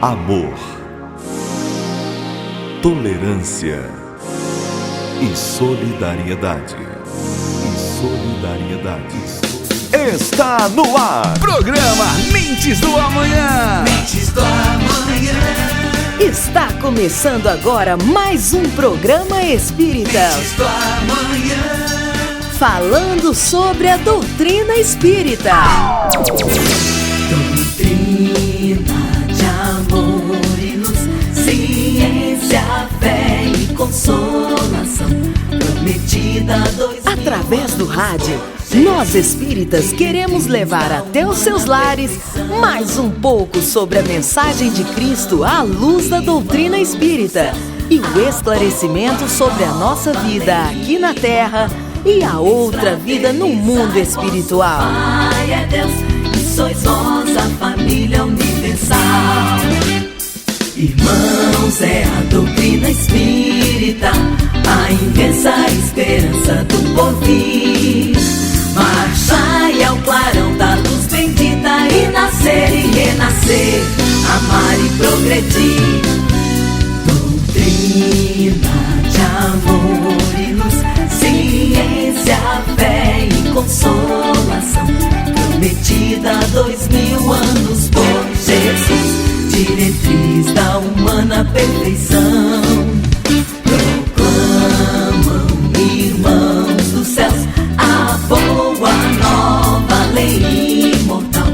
amor, tolerância e solidariedade. Está no ar! Programa Mentes do Amanhã. Mentes do Amanhã. Está começando agora mais um programa espírita. Mentes do Amanhã. Falando sobre a doutrina espírita. Doutrina de amor e luz, ciência, fé e consolação, prometida a dois Através do rádio, nós espíritas queremos levar até os seus lares mais um pouco sobre a mensagem de Cristo à luz da doutrina espírita e o esclarecimento sobre a nossa vida aqui na Terra e a outra vida no mundo espiritual. Pai é Deus e sois vós a família universal. Irmãos, é a doutrina espírita, a imensa esperança do porvir. Marchai ao clarão da luz bendita e nascer e renascer, amar e progredir. Doutrina de amor e luz, ciência, fé e consolação, prometida há 2000 anos por Jesus, diretriz da humana perfeição. Proclamam, irmãos dos céus, a boa nova lei imortal.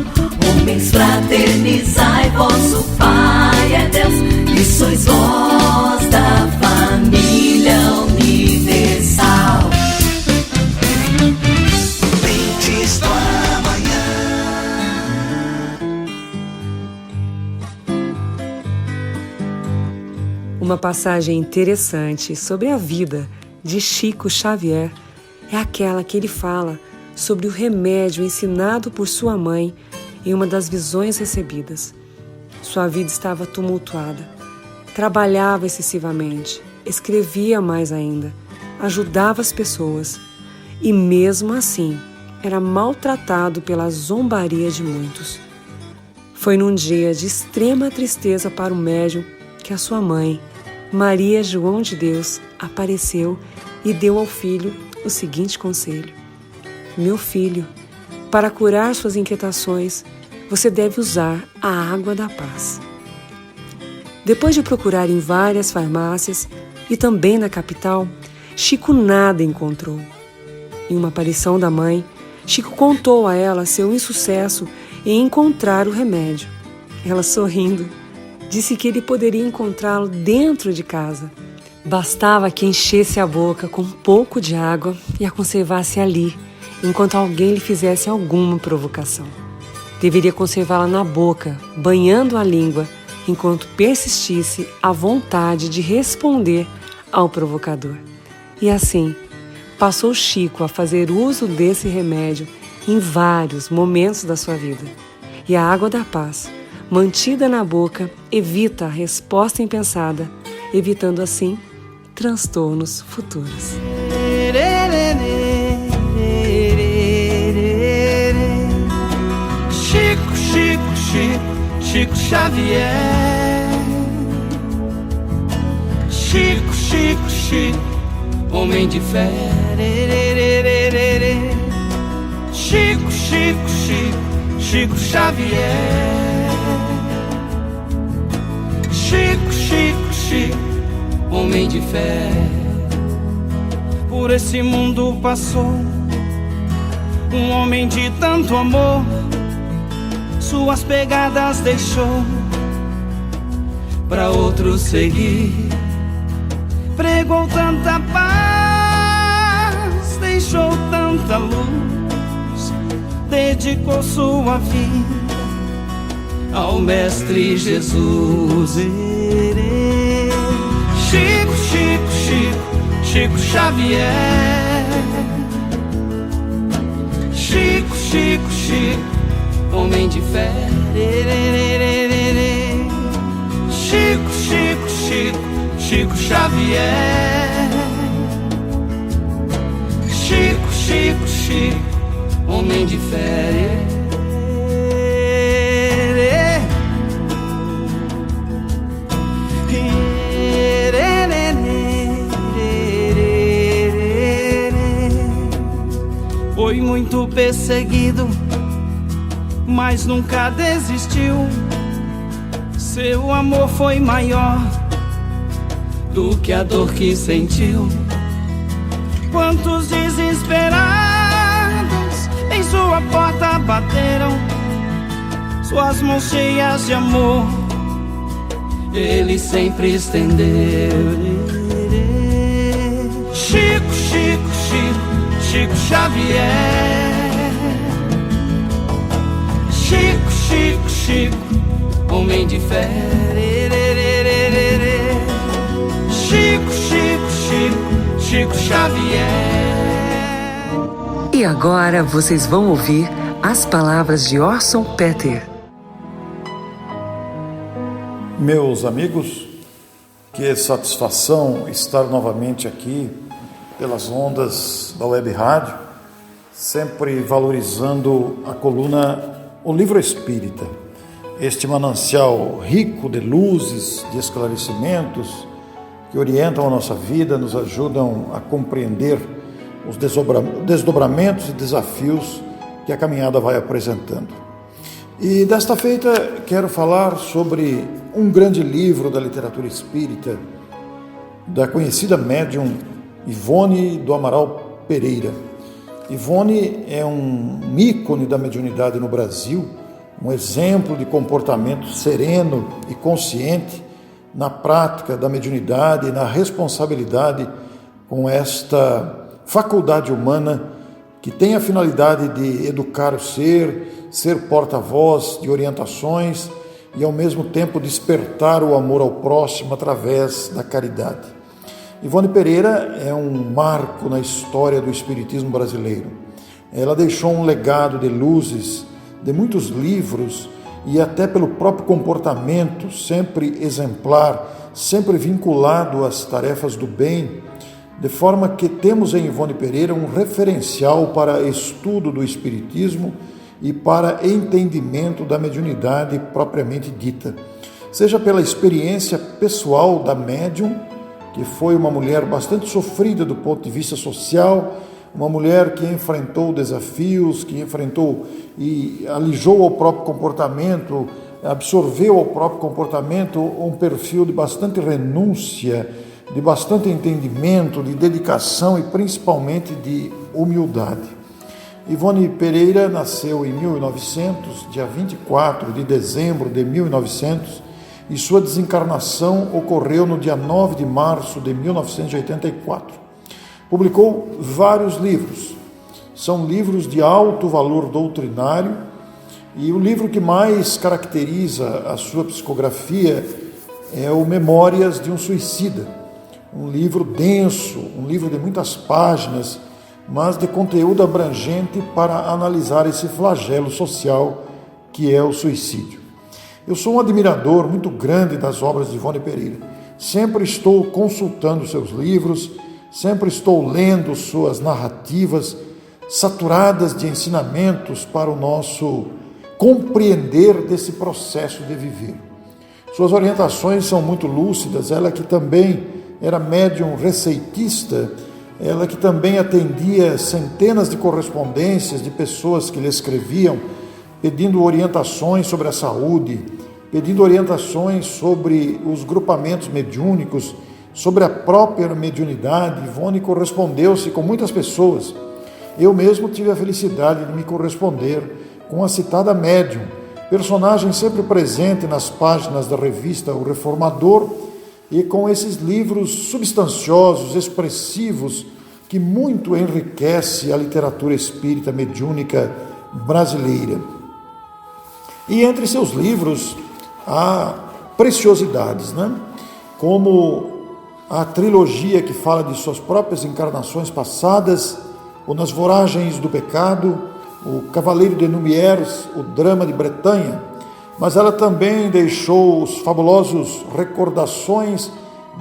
Homens, fraternizai, vosso Pai é Deus e sois vós da família universal. Mentes do Amanhã. Uma passagem interessante sobre a vida de Chico Xavier é aquela que ele fala sobre o remédio ensinado por sua mãe em uma das visões recebidas. Sua vida estava tumultuada, trabalhava excessivamente, escrevia mais ainda, ajudava as pessoas e mesmo assim era maltratado pela zombaria de muitos. Foi num dia de extrema tristeza para o médium que a sua mãe, Maria João de Deus, apareceu e deu ao filho o seguinte conselho: meu filho, para curar suas inquietações, você deve usar a água da paz. Depois de procurar em várias farmácias e também na capital, Chico nada encontrou. Em uma aparição da mãe, Chico contou a ela seu insucesso em encontrar o remédio. Ela, sorrindo, disse que ele poderia encontrá-lo dentro de casa. Bastava que enchesse a boca com um pouco de água e a conservasse ali, enquanto alguém lhe fizesse alguma provocação. Deveria conservá-la na boca, banhando a língua, enquanto persistisse a vontade de responder ao provocador. E assim, passou Chico a fazer uso desse remédio em vários momentos da sua vida. E a água da paz, mantida na boca, evita a resposta impensada, evitando assim transtornos futuros. Chico Xavier. Chico, homem de fé. Chico Xavier. Chico, homem de fé. Por esse mundo passou um homem de tanto amor, suas pegadas deixou pra outro seguir. Pregou tanta paz, deixou tanta luz, dedicou sua vida ao Mestre Jesus. Chico Xavier. Chico, homem de fé. Chico Xavier. Chico, homem de fé. muito perseguido, mas nunca desistiu. Seu amor foi maior do que a dor que sentiu. Quantos desesperados em sua porta bateram, suas mãos cheias de amor ele sempre estendeu. Chico, Chico, Chico, Chico Xavier. Chico, Chico, Chico, homem de fé. Chico, Chico, Chico, Chico Xavier. E agora vocês vão ouvir as palavras de Orson Peter. Meus amigos, que satisfação estar novamente aqui pelas ondas da Web Rádio, sempre valorizando a coluna O Livro Espírita, este manancial rico de luzes, de esclarecimentos, que orientam a nossa vida, nos ajudam a compreender os desdobramentos e desafios que a caminhada vai apresentando. E desta feita quero falar sobre um grande livro da literatura espírita, da conhecida médium Ivone do Amaral Pereira. Ivone é um ícone da mediunidade no Brasil, um exemplo de comportamento sereno e consciente na prática da mediunidade e na responsabilidade com esta faculdade humana que tem a finalidade de educar o ser porta-voz de orientações e ao mesmo tempo despertar o amor ao próximo através da caridade. Ivone Pereira é um marco na história do espiritismo brasileiro. Ela deixou um legado de luzes, de muitos livros e até pelo próprio comportamento sempre exemplar, sempre vinculado às tarefas do bem, de forma que temos em Ivone Pereira um referencial para estudo do espiritismo e para entendimento da mediunidade propriamente dita. Seja pela experiência pessoal da médium, que foi uma mulher bastante sofrida do ponto de vista social, uma mulher que enfrentou desafios, que enfrentou e alijou ao próprio comportamento, absorveu ao próprio comportamento um perfil de bastante renúncia, de bastante entendimento, de dedicação e principalmente de humildade. Ivone Pereira nasceu em 1900, dia 24 de dezembro de 1900, e sua desencarnação ocorreu no dia 9 de março de 1984. Publicou vários livros, são livros de alto valor doutrinário, e o livro que mais caracteriza a sua psicografia é o Memórias de um Suicida, um livro denso, um livro de muitas páginas, mas de conteúdo abrangente para analisar esse flagelo social que é o suicídio. Eu sou um admirador muito grande das obras de Ivone Pereira. Sempre estou consultando seus livros, sempre estou lendo suas narrativas, saturadas de ensinamentos para o nosso compreender desse processo de viver. Suas orientações são muito lúcidas, ela que também era médium receitista, ela que também atendia centenas de correspondências de pessoas que lhe escreviam, pedindo orientações sobre a saúde, pedindo orientações sobre os grupamentos mediúnicos, sobre a própria mediunidade. Ivone correspondeu-se com muitas pessoas. Eu mesmo tive a felicidade de me corresponder com a citada médium, personagem sempre presente nas páginas da revista O Reformador, e com esses livros substanciosos, expressivos, que muito enriquece a literatura espírita mediúnica brasileira. E entre seus livros há preciosidades, como a trilogia que fala de suas próprias encarnações passadas, o Nas Voragens do Pecado, o Cavaleiro de Lumières, o Drama de Bretanha, mas ela também deixou os fabulosos Recordações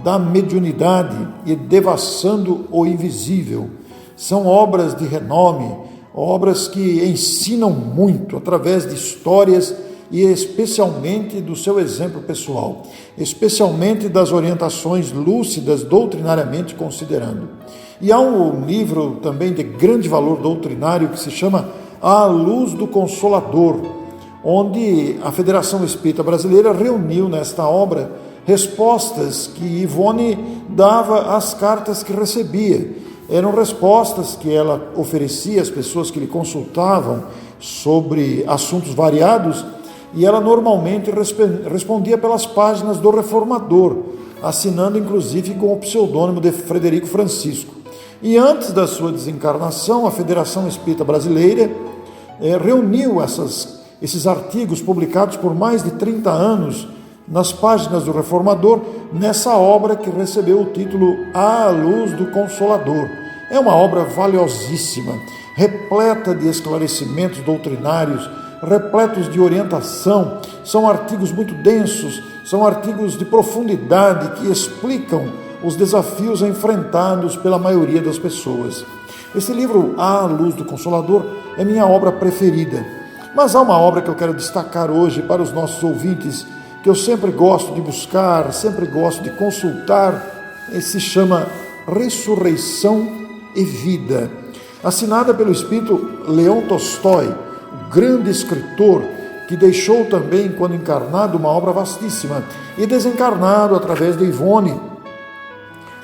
da Mediunidade e Devassando o Invisível. São obras de renome, obras que ensinam muito através de histórias e especialmente do seu exemplo pessoal, especialmente das orientações lúcidas doutrinariamente considerando. E há um livro também de grande valor doutrinário que se chama À Luz do Consolador, onde a Federação Espírita Brasileira reuniu nesta obra respostas que Ivone dava às cartas que recebia. Eram respostas que ela oferecia às pessoas que lhe consultavam sobre assuntos variados, e ela normalmente respondia pelas páginas do Reformador, assinando inclusive com o pseudônimo de Frederico Francisco. E antes da sua desencarnação, a Federação Espírita Brasileira reuniu esses artigos publicados por mais de 30 anos nas páginas do Reformador, nessa obra que recebeu o título À Luz do Consolador. É uma obra valiosíssima, repleta de esclarecimentos doutrinários, repletos de orientação. São artigos muito densos, são artigos de profundidade que explicam os desafios enfrentados pela maioria das pessoas. Esse livro, À Luz do Consolador, é minha obra preferida. Mas há uma obra que eu quero destacar hoje para os nossos ouvintes, que eu sempre gosto de buscar, sempre gosto de consultar, se chama Ressurreição e Vida, assinada pelo espírito Leon Tolstói, o grande escritor que deixou também, quando encarnado, uma obra vastíssima, e desencarnado através de Ivone,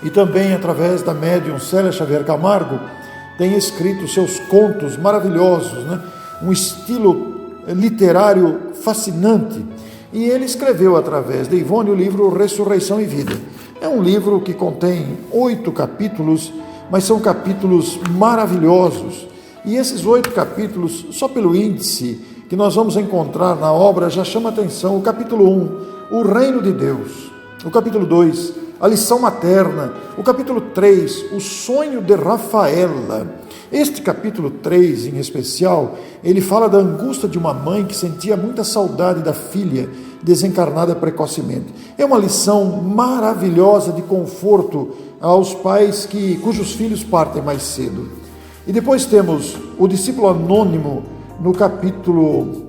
e também através da médium Célia Xavier Camargo, tem escrito seus contos maravilhosos, um estilo literário fascinante. E ele escreveu, através de Ivone, o livro Ressurreição e Vida. É um livro que contém 8 capítulos, mas são capítulos maravilhosos. E esses 8 capítulos, só pelo índice que nós vamos encontrar na obra, já chama atenção. O capítulo 1, o Reino de Deus. O capítulo 2, a lição materna. O capítulo 3, o sonho de Rafaela. Este capítulo 3, em especial, ele fala da angústia de uma mãe que sentia muita saudade da filha desencarnada precocemente. É uma lição maravilhosa de conforto aos pais cujos filhos partem mais cedo. E depois temos o discípulo anônimo no capítulo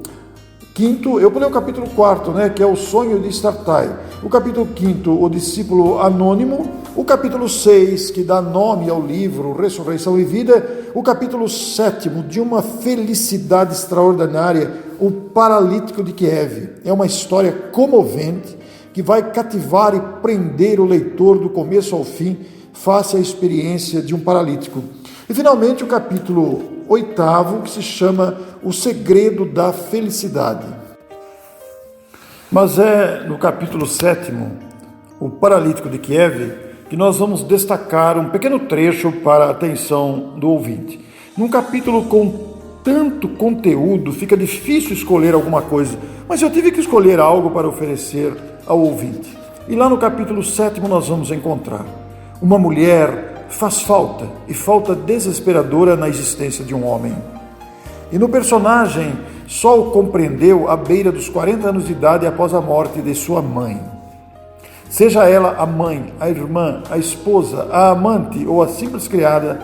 5º, eu pulei o capítulo 4º, que é o sonho de Startai. O capítulo 5º, o discípulo anônimo. O capítulo 6, que dá nome ao livro Ressurreição e Vida. O capítulo 7º, de uma felicidade extraordinária, o paralítico de Kiev. É uma história comovente que vai cativar e prender o leitor do começo ao fim, face à experiência de um paralítico. E finalmente o capítulo 8º, que se chama O Segredo da Felicidade. Mas é no capítulo 7º, o paralítico de Kiev, que nós vamos destacar um pequeno trecho para a atenção do ouvinte. Num capítulo com tanto conteúdo, fica difícil escolher alguma coisa, mas eu tive que escolher algo para oferecer ao ouvinte. E lá no capítulo 7º nós vamos encontrar: uma mulher faz falta, e falta desesperadora na existência de um homem. E no personagem, só o compreendeu à beira dos 40 anos de idade após a morte de sua mãe. Seja ela a mãe, a irmã, a esposa, a amante ou a simples criada,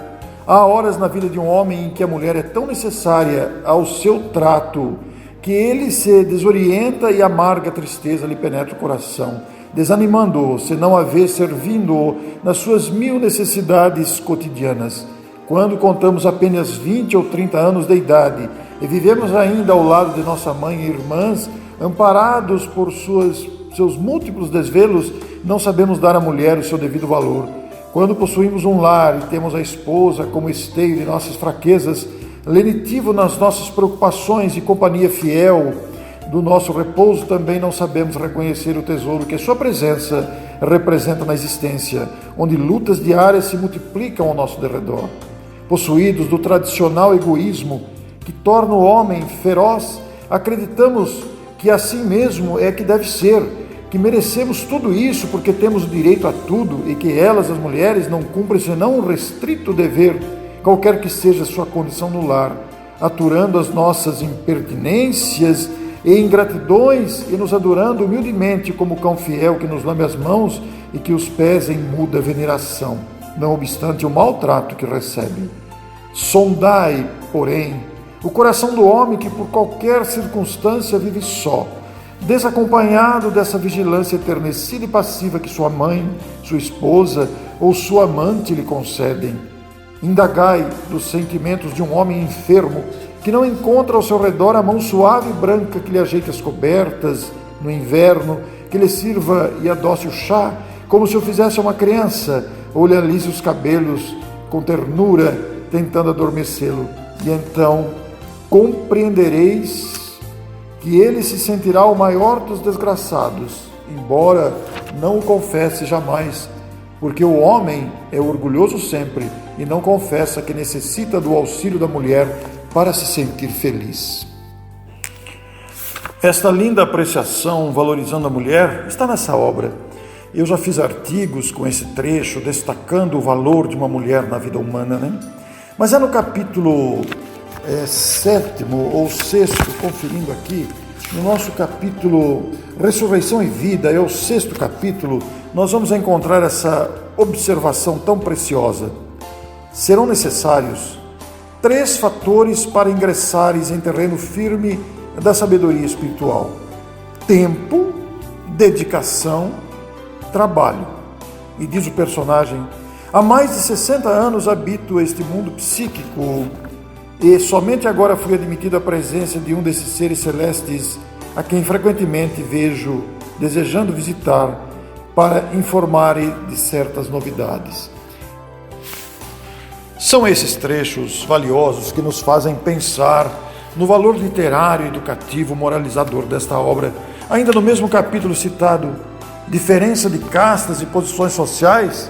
há horas na vida de um homem em que a mulher é tão necessária ao seu trato que ele se desorienta e amarga tristeza lhe penetra o coração, desanimando-o, se não a vê servindo-o nas suas 1000 necessidades cotidianas. Quando contamos apenas 20 ou 30 anos de idade e vivemos ainda ao lado de nossa mãe e irmãs, amparados por seus múltiplos desvelos, não sabemos dar à mulher o seu devido valor. Quando possuímos um lar e temos a esposa como esteio de nossas fraquezas, lenitivo nas nossas preocupações e companhia fiel do nosso repouso, também não sabemos reconhecer o tesouro que sua presença representa na existência, onde lutas diárias se multiplicam ao nosso derredor. Possuídos do tradicional egoísmo que torna o homem feroz, acreditamos que assim mesmo é que deve ser, que merecemos tudo isso porque temos o direito a tudo e que elas, as mulheres, não cumprem senão um restrito dever, qualquer que seja sua condição no lar, aturando as nossas impertinências e ingratidões e nos adorando humildemente como cão fiel que nos lambe as mãos e que os pés em muda veneração, não obstante o maltrato que recebe. Sondai, porém, o coração do homem que por qualquer circunstância vive só, desacompanhado dessa vigilância eternecida e passiva que sua mãe, sua esposa ou sua amante lhe concedem. Indagai dos sentimentos de um homem enfermo que não encontra ao seu redor a mão suave e branca que lhe ajeite as cobertas no inverno, que lhe sirva e adoce o chá, como se o fizesse uma criança, ou lhe alise os cabelos com ternura, tentando adormecê-lo. E então compreendereis que ele se sentirá o maior dos desgraçados, embora não o confesse jamais, porque o homem é orgulhoso sempre e não confessa que necessita do auxílio da mulher para se sentir feliz. Esta linda apreciação valorizando a mulher está nessa obra. Eu já fiz artigos com esse trecho destacando o valor de uma mulher na vida humana, né? Mas é no capítulo 7º ou 6º, conferindo aqui, no nosso capítulo Ressurreição e Vida, é o 6º capítulo, nós vamos encontrar essa observação tão preciosa. Serão necessários 3 fatores para ingressares em terreno firme da sabedoria espiritual: tempo, dedicação, trabalho. E diz o personagem: há mais de 60 anos habito este mundo psíquico e somente agora fui admitido à presença de um desses seres celestes a quem frequentemente vejo desejando visitar para informar de certas novidades. São esses trechos valiosos que nos fazem pensar no valor literário, educativo, moralizador desta obra. Ainda no mesmo capítulo citado, diferença de castas e posições sociais?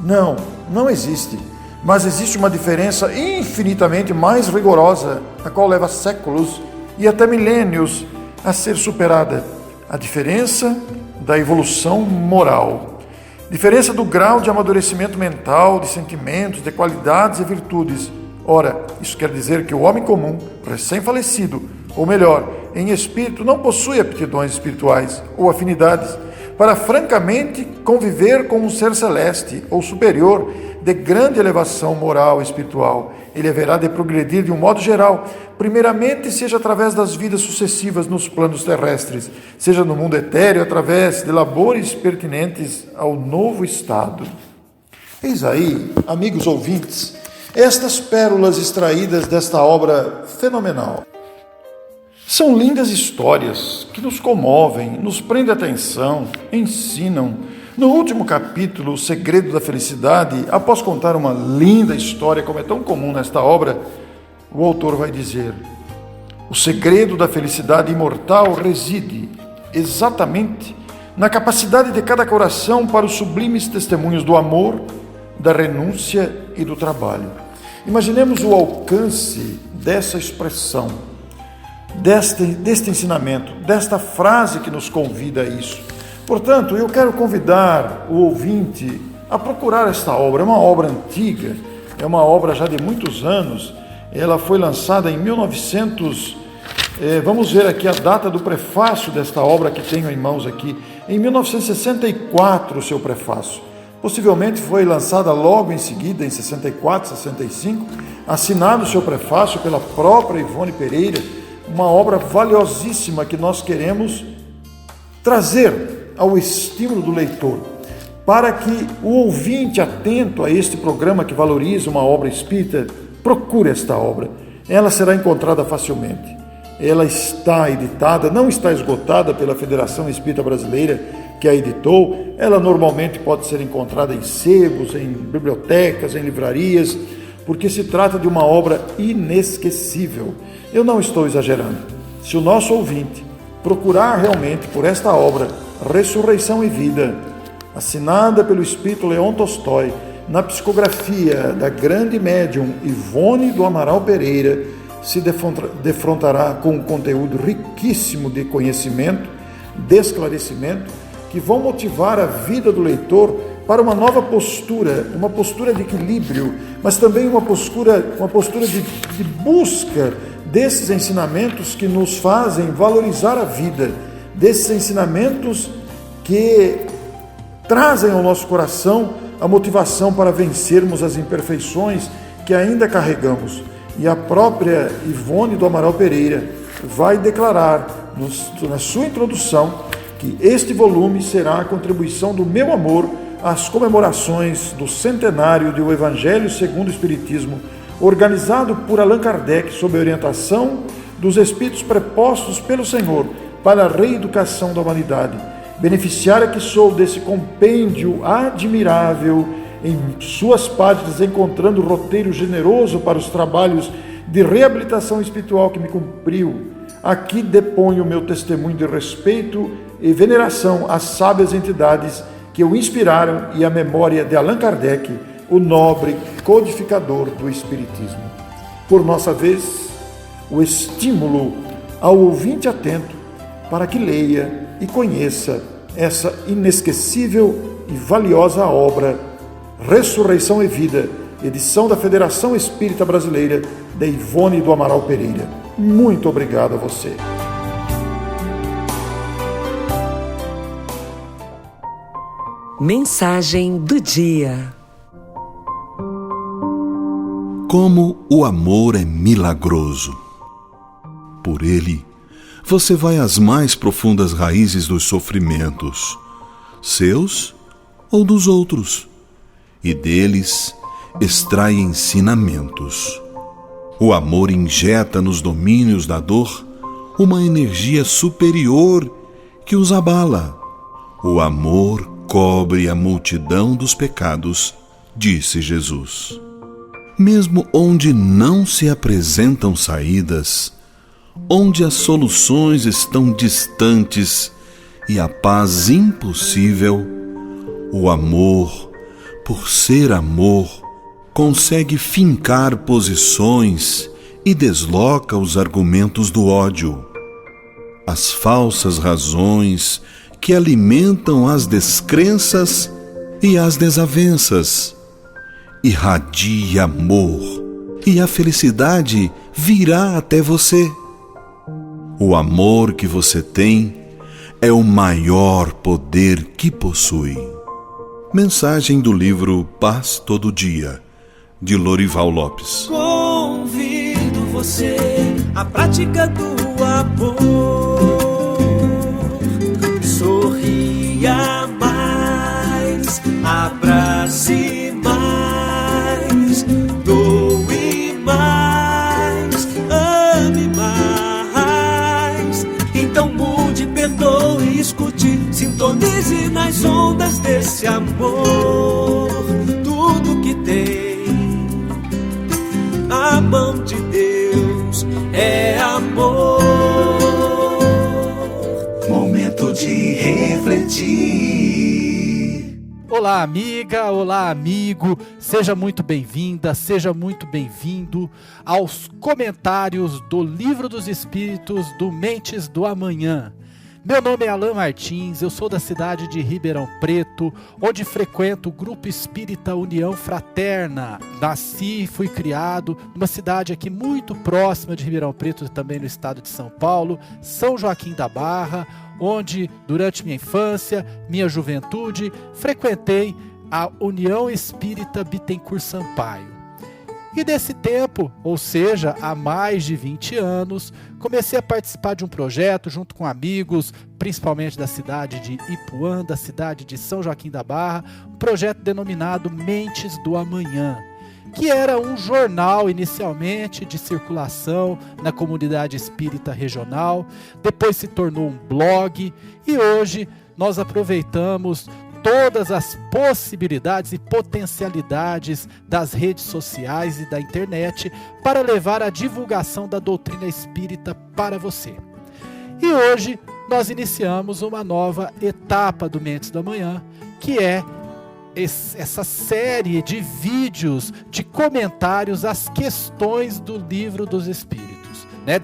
Não existe. Mas existe uma diferença infinitamente mais rigorosa, a qual leva séculos e até milênios a ser superada. A diferença da evolução moral. Diferença do grau de amadurecimento mental, de sentimentos, de qualidades e virtudes. Ora, isso quer dizer que o homem comum, recém-falecido, ou melhor, em espírito, não possui aptidões espirituais ou afinidades para francamente conviver com um ser celeste ou superior de grande elevação moral e espiritual. Ele haverá de progredir de um modo geral, primeiramente seja através das vidas sucessivas nos planos terrestres, seja no mundo etéreo através de labores pertinentes ao novo estado. Eis aí, amigos ouvintes, estas pérolas extraídas desta obra fenomenal. São lindas histórias que nos comovem, nos prendem a atenção, ensinam. No último capítulo, O Segredo da Felicidade, após contar uma linda história, como é tão comum nesta obra, o autor vai dizer: o segredo da felicidade imortal reside exatamente na capacidade de cada coração para os sublimes testemunhos do amor, da renúncia e do trabalho. Imaginemos o alcance dessa expressão, deste ensinamento, desta frase que nos convida a isso. Portanto, eu quero convidar o ouvinte a procurar esta obra. É uma obra antiga, é uma obra já de muitos anos. Ela foi lançada em 1900, vamos ver aqui a data do prefácio desta obra que tenho em mãos aqui. Em 1964, o seu prefácio. Possivelmente foi lançada logo em seguida, em 64, 65, assinado o seu prefácio pela própria Ivone Pereira, uma obra valiosíssima que nós queremos trazer ao estímulo do leitor, para que o ouvinte atento a este programa que valoriza uma obra espírita, procure esta obra. Ela será encontrada facilmente. Ela está editada, não está esgotada pela Federação Espírita Brasileira que a editou. Ela normalmente pode ser encontrada em sebos, em bibliotecas, em livrarias, porque se trata de uma obra inesquecível. Eu não estou exagerando. Se o nosso ouvinte procurar realmente por esta obra, Ressurreição e Vida, assinada pelo espírito Leon Tolstói, na psicografia da grande médium Ivone do Amaral Pereira, se defrontará com um conteúdo riquíssimo de conhecimento, de esclarecimento, que vão motivar a vida do leitor para uma nova postura, uma postura de equilíbrio, mas também uma postura de busca desses ensinamentos que nos fazem valorizar a vida, desses ensinamentos que trazem ao nosso coração a motivação para vencermos as imperfeições que ainda carregamos. E a própria Ivone do Amaral Pereira vai declarar na sua introdução que este volume será a contribuição do meu amor às comemorações do centenário do Evangelho segundo o Espiritismo, organizado por Allan Kardec sob a orientação dos espíritos prepostos pelo Senhor para a reeducação da humanidade. Beneficiária que sou desse compêndio admirável, em suas páginas encontrando roteiro generoso para os trabalhos de reabilitação espiritual que me cumpriu. Aqui deponho o meu testemunho de respeito e veneração às sábias entidades que o inspiraram e à memória de Allan Kardec, o nobre codificador do Espiritismo. Por nossa vez, o estímulo ao ouvinte atento para que leia e conheça essa inesquecível e valiosa obra, Ressurreição e Vida, edição da Federação Espírita Brasileira, de Ivone do Amaral Pereira. Muito obrigado a você. Mensagem do dia. Como o amor é milagroso. Por ele, você vai às mais profundas raízes dos sofrimentos, seus ou dos outros, e deles extrai ensinamentos. O amor injeta nos domínios da dor uma energia superior que os abala. O amor cobre a multidão dos pecados, disse Jesus. Mesmo onde não se apresentam saídas, onde as soluções estão distantes e a paz impossível, o amor, por ser amor, consegue fincar posições e desloca os argumentos do ódio. As falsas razões que alimentam as descrenças e as desavenças. Irradie amor e a felicidade virá até você. O amor que você tem é o maior poder que possui. Mensagem do livro Paz Todo Dia, de Lorival Lopes. Convido você à prática do amor. Sorria mais, abrace mais, doe mais, ame mais. Então mude, perdoe, escute, sintonize nas ondas desse amor. Tudo que tem a mão de Deus é amor. Momento de refletir. Olá, amiga, olá, amigo. Seja muito bem-vinda, seja muito bem-vindo aos comentários do Livro dos Espíritos do Mentes do Amanhã. Meu nome é Alan Martins, eu sou da cidade de Ribeirão Preto, onde frequento o Grupo Espírita União Fraterna. Nasci e fui criado numa cidade aqui muito próxima de Ribeirão Preto, também no estado de São Paulo, São Joaquim da Barra, onde durante minha infância, minha juventude, frequentei a União Espírita Bittencourt Sampaio. E desse tempo, ou seja, há mais de 20 anos, comecei a participar de um projeto junto com amigos, principalmente da cidade de Ipuã, da cidade de São Joaquim da Barra, um projeto denominado Mentes do Amanhã, que era um jornal inicialmente de circulação na comunidade espírita regional, depois se tornou um blog e hoje nós aproveitamos todas as possibilidades e potencialidades das redes sociais e da internet para levar a divulgação da doutrina espírita para você. E hoje nós iniciamos uma nova etapa do Mentes do Amanhã, que é essa série de vídeos, de comentários às questões do Livro dos Espíritos, né?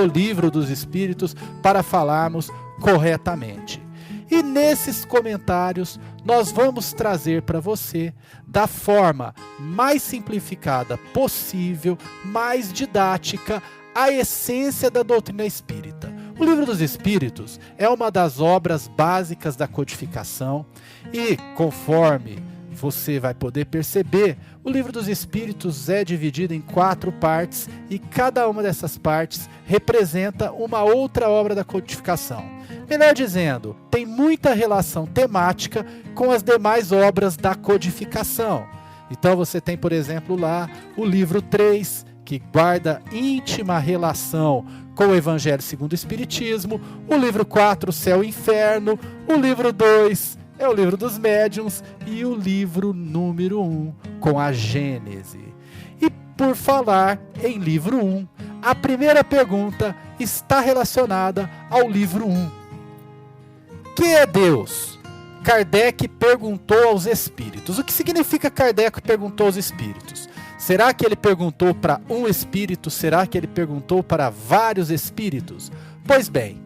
O Livro dos Espíritos, para falarmos corretamente. E nesses comentários nós vamos trazer para você, da forma mais simplificada possível, mais didática, a essência da doutrina espírita. O Livro dos Espíritos é uma das obras básicas da codificação e, conforme você vai poder perceber, o Livro dos Espíritos é dividido em 4 partes e cada uma dessas partes representa uma outra obra da codificação. Melhor dizendo, tem muita relação temática com as demais obras da codificação. Então você tem, por exemplo, lá o livro 3, que guarda íntima relação com o Evangelho segundo o Espiritismo, o livro 4, Céu e Inferno, o livro 2 é o livro dos médiuns e o livro número 1 com a Gênese. E por falar em livro 1, a primeira pergunta está relacionada ao livro 1. Que é Deus? Kardec perguntou aos espíritos. O que significa Kardec perguntou aos espíritos? Será que ele perguntou para um espírito? Será que ele perguntou para vários espíritos? Pois bem,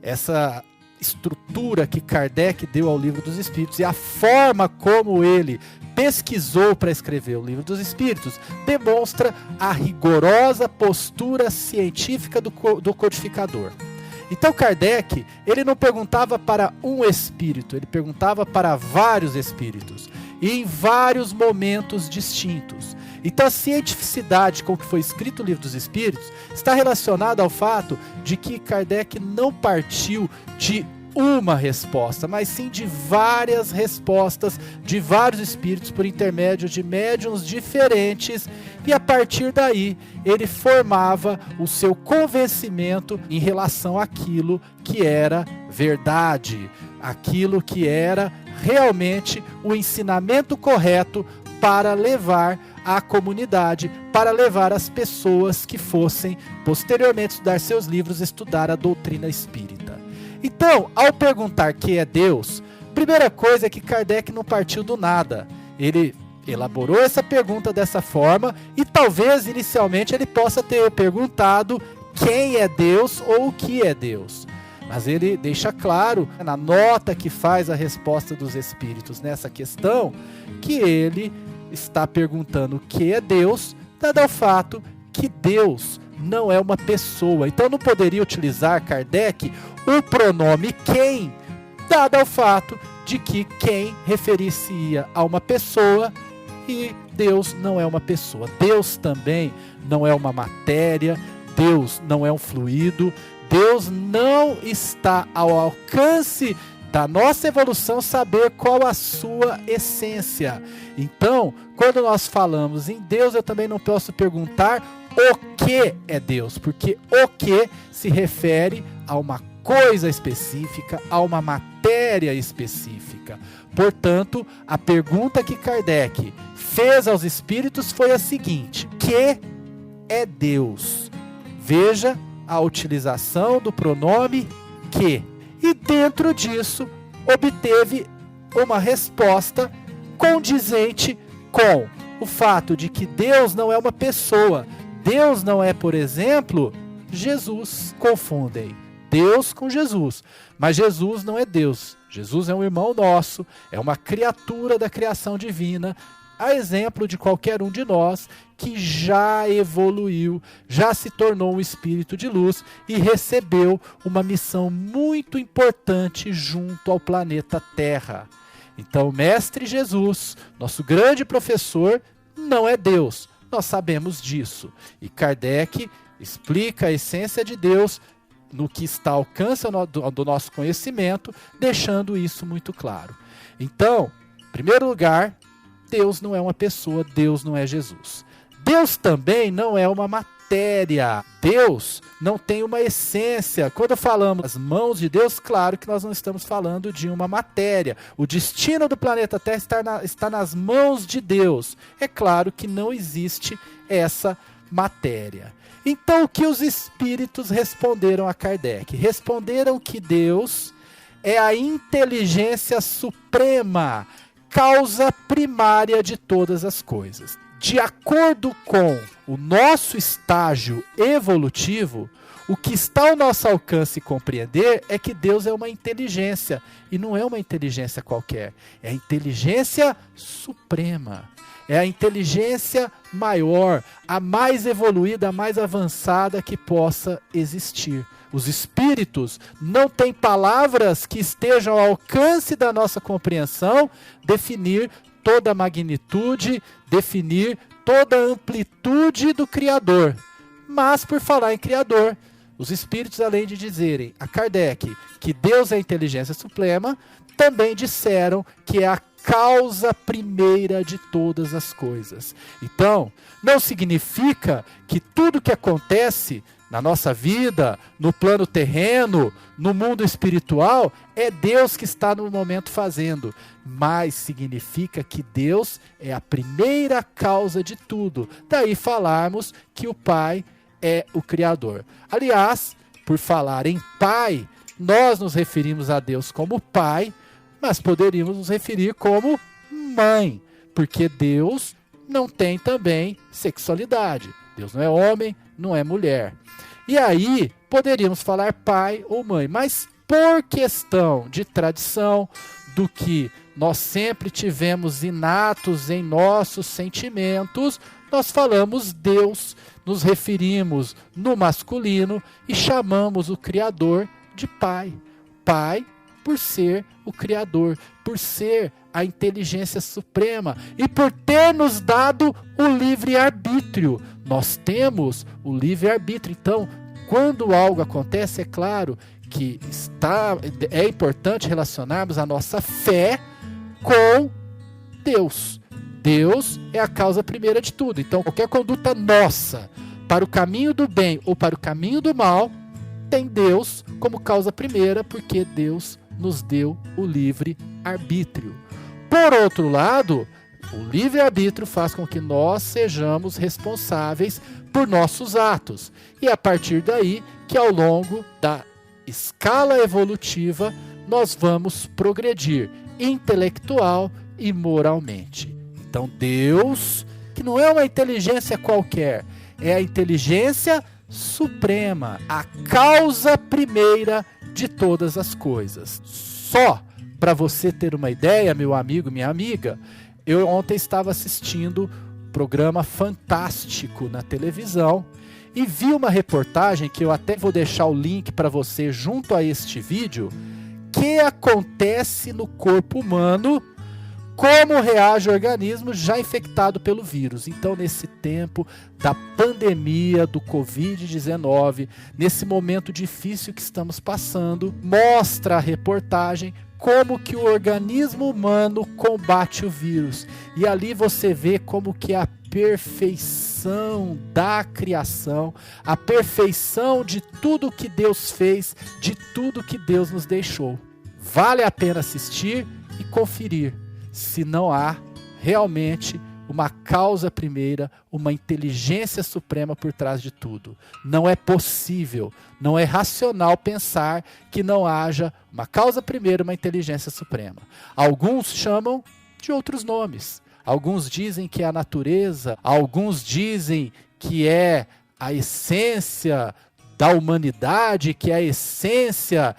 essa estrutura que Kardec deu ao Livro dos Espíritos e a forma como ele pesquisou para escrever o Livro dos Espíritos demonstra a rigorosa postura científica do codificador. Então Kardec, ele não perguntava para um espírito, ele perguntava para vários espíritos e em vários momentos distintos. Então a cientificidade com que foi escrito o Livro dos Espíritos está relacionada ao fato de que Kardec não partiu de uma resposta, mas sim de várias respostas de vários espíritos por intermédio de médiuns diferentes, e a partir daí ele formava o seu convencimento em relação àquilo que era verdade, aquilo que era realmente o ensinamento correto para levar à comunidade, para levar as pessoas que fossem posteriormente estudar seus livros, estudar a doutrina espírita. Então, ao perguntar que é Deus, primeira coisa é que Kardec não partiu do nada. Ele elaborou essa pergunta dessa forma e talvez inicialmente ele possa ter perguntado quem é Deus ou o que é Deus. Mas ele deixa claro, na nota que faz a resposta dos espíritos nessa questão, que ele está perguntando o que é Deus, dado ao fato que Deus não é uma pessoa. Então não poderia utilizar Kardec o pronome quem, dado ao fato de que quem referir-se-ia a uma pessoa e Deus não é uma pessoa. Deus também não é uma matéria, Deus não é um fluido, Deus não está ao alcance da nossa evolução saber qual a sua essência. Então, quando nós falamos em Deus, eu também não posso perguntar o que é Deus, porque o que se refere a uma coisa específica, a uma matéria específica. Portanto, a pergunta que Kardec fez aos espíritos foi a seguinte: que é Deus? Veja a utilização do pronome que. E dentro disso, obteve uma resposta condizente com o fato de que Deus não é uma pessoa. Deus não é, por exemplo, Jesus. Confundem Deus com Jesus. Mas Jesus não é Deus. Jesus é um irmão nosso, é uma criatura da criação divina, a exemplo de qualquer um de nós que já evoluiu, já se tornou um espírito de luz e recebeu uma missão muito importante junto ao planeta Terra. Então, o Mestre Jesus, nosso grande professor, não é Deus. Nós sabemos disso. E Kardec explica a essência de Deus no que está ao alcance do nosso conhecimento, deixando isso muito claro. Então, em primeiro lugar, Deus não é uma pessoa, Deus não é Jesus. Deus também não é uma matéria. Deus não tem uma essência. Quando falamos das mãos de Deus, claro que nós não estamos falando de uma matéria. O destino do planeta Terra está nas mãos de Deus. É claro que não existe essa matéria. Então, o que os espíritos responderam a Kardec? Responderam que Deus é a inteligência suprema, causa primária de todas as coisas. De acordo com o nosso estágio evolutivo, o que está ao nosso alcance compreender é que Deus é uma inteligência, e não é uma inteligência qualquer, é a inteligência suprema, é a inteligência maior, a mais evoluída, a mais avançada que possa existir. Os espíritos não têm palavras que estejam ao alcance da nossa compreensão definir toda a magnitude, definir toda a amplitude do Criador. Mas, por falar em Criador, os espíritos, além de dizerem a Kardec que Deus é a inteligência suprema, também disseram que é a causa primeira de todas as coisas. Então, não significa que tudo que acontece na nossa vida, no plano terreno, no mundo espiritual, é Deus que está no momento fazendo. Mas significa que Deus é a primeira causa de tudo. Daí falarmos que o Pai é o Criador. Aliás, por falar em Pai, nós nos referimos a Deus como Pai, mas poderíamos nos referir como Mãe, porque Deus não tem também sexualidade. Deus não é homem, não é mulher. E aí, poderíamos falar pai ou mãe, mas por questão de tradição, do que nós sempre tivemos inatos em nossos sentimentos, nós falamos Deus, nos referimos no masculino e chamamos o Criador de Pai. Pai por ser o Criador, por ser a inteligência suprema e por ter nos dado o livre-arbítrio. Nós temos o livre-arbítrio. Então, quando algo acontece, é claro que é importante relacionarmos a nossa fé com Deus. Deus é a causa primeira de tudo. Então, qualquer conduta nossa para o caminho do bem ou para o caminho do mal, tem Deus como causa primeira, porque Deus nos deu o livre-arbítrio. Por outro lado, o livre-arbítrio faz com que nós sejamos responsáveis por nossos atos. E a partir daí que ao longo da escala evolutiva nós vamos progredir intelectual e moralmente. Então Deus, que não é uma inteligência qualquer, é a inteligência suprema, a causa primeira de todas as coisas. Só para você ter uma ideia, meu amigo, minha amiga, eu ontem estava assistindo um programa fantástico na televisão e vi uma reportagem que eu até vou deixar o link para você junto a este vídeo, que acontece no corpo humano, como reage o organismo já infectado pelo vírus. Então, nesse tempo da pandemia do Covid-19, nesse momento difícil que estamos passando, mostra a reportagem como que o organismo humano combate o vírus. E ali você vê como que a perfeição da criação, a perfeição de tudo que Deus fez, de tudo que Deus nos deixou. Vale a pena assistir e conferir se não há realmente uma causa primeira, uma inteligência suprema por trás de tudo. Não é possível, não é racional pensar que não haja uma causa primeira, uma inteligência suprema. Alguns chamam de outros nomes. Alguns dizem que é a natureza, alguns dizem que é a essência da humanidade, que é a essência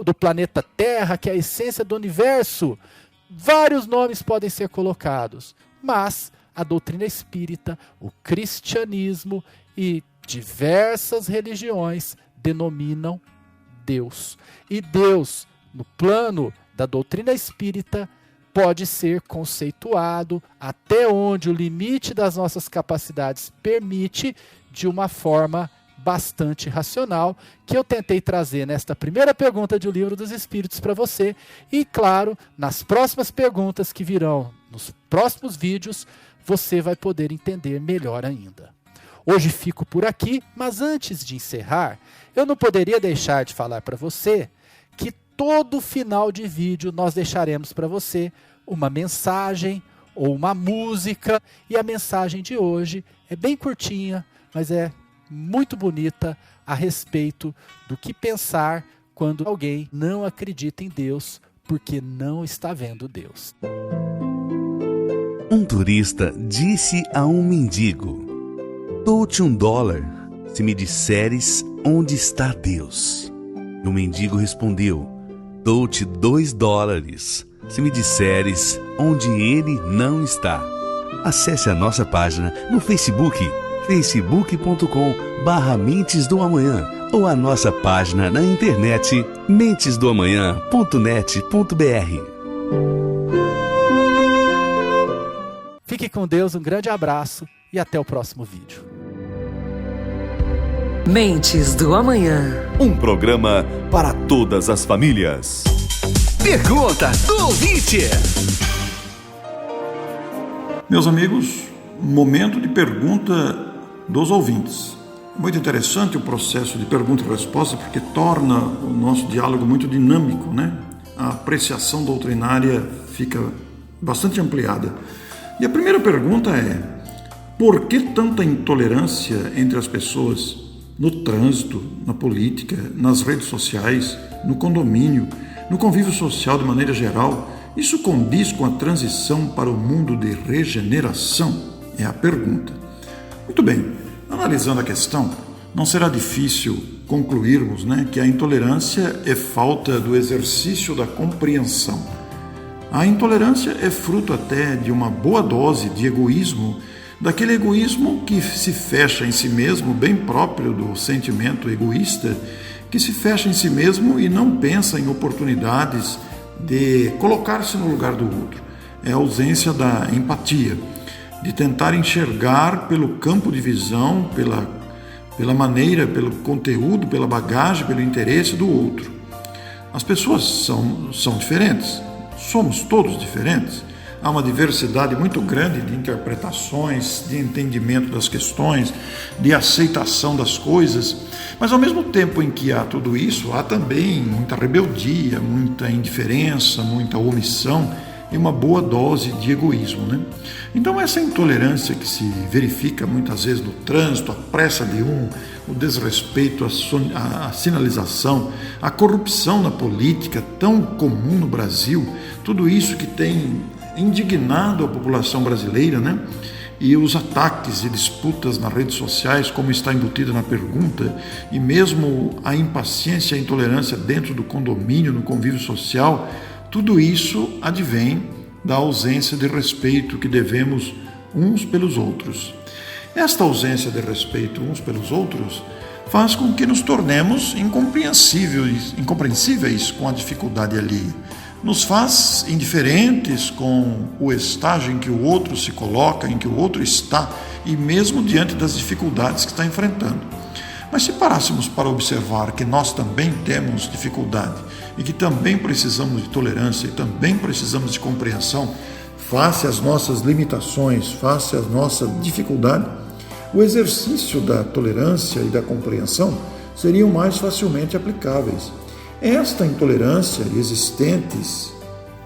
do planeta Terra, que é a essência do universo. Vários nomes podem ser colocados, mas a doutrina espírita, o cristianismo e diversas religiões denominam Deus. E Deus, no plano da doutrina espírita, pode ser conceituado até onde o limite das nossas capacidades permite, de uma forma bastante racional, que eu tentei trazer nesta primeira pergunta do Livro dos Espíritos para você. E claro, nas próximas perguntas que virão nos próximos vídeos, você vai poder entender melhor ainda. Hoje fico por aqui, mas antes de encerrar, eu não poderia deixar de falar para você que todo final de vídeo nós deixaremos para você uma mensagem ou uma música. E a mensagem de hoje é bem curtinha, mas é muito bonita a respeito do que pensar quando alguém não acredita em Deus porque não está vendo Deus. Um turista disse a um mendigo: "Dou-te $1 se me disseres onde está Deus." E o mendigo respondeu: "Dou-te $2 se me disseres onde ele não está." Acesse a nossa página no Facebook, facebook.com/Mentes do Amanhã, ou a nossa página na internet, mentesdoamanhã.net.br. Fique com Deus, um grande abraço e até o próximo vídeo. Mentes do Amanhã. Um programa para todas as famílias. Pergunta do ouvinte. Meus amigos, momento de pergunta dos ouvintes. Muito interessante o processo de pergunta e resposta, porque torna o nosso diálogo muito dinâmico, né? A apreciação doutrinária fica bastante ampliada. E a primeira pergunta é: por que tanta intolerância entre as pessoas no trânsito, na política, nas redes sociais, no condomínio, no convívio social de maneira geral? Isso condiz com a transição para o mundo de regeneração? É a pergunta. Muito bem, analisando a questão, não será difícil concluirmos, que a intolerância é falta do exercício da compreensão. A intolerância é fruto até de uma boa dose de egoísmo, daquele egoísmo que se fecha em si mesmo, bem próprio do sentimento egoísta, que se fecha em si mesmo e não pensa em oportunidades de colocar-se no lugar do outro. É a ausência da empatia, de tentar enxergar pelo campo de visão, pela maneira, pelo conteúdo, pela bagagem, pelo interesse do outro. As pessoas são diferentes, somos todos diferentes. Há uma diversidade muito grande de interpretações, de entendimento das questões, de aceitação das coisas, mas ao mesmo tempo em que há tudo isso, há também muita rebeldia, muita indiferença, muita omissão e uma boa dose de egoísmo, Então essa intolerância que se verifica muitas vezes no trânsito, a pressa de o desrespeito à sinalização, a corrupção na política tão comum no Brasil, tudo isso que tem indignado a população brasileira, E os ataques e disputas nas redes sociais, como está embutido na pergunta, e mesmo a impaciência e a intolerância dentro do condomínio, no convívio social, tudo isso advém da ausência de respeito que devemos uns pelos outros. Esta ausência de respeito uns pelos outros faz com que nos tornemos incompreensíveis com a dificuldade alheia. Nos faz indiferentes com o estágio em que o outro se coloca, em que o outro está, e mesmo diante das dificuldades que está enfrentando. Mas se parássemos para observar que nós também temos dificuldade e que também precisamos de tolerância e também precisamos de compreensão face às nossas limitações, face à nossa dificuldade, o exercício da tolerância e da compreensão seriam mais facilmente aplicáveis. Esta intolerância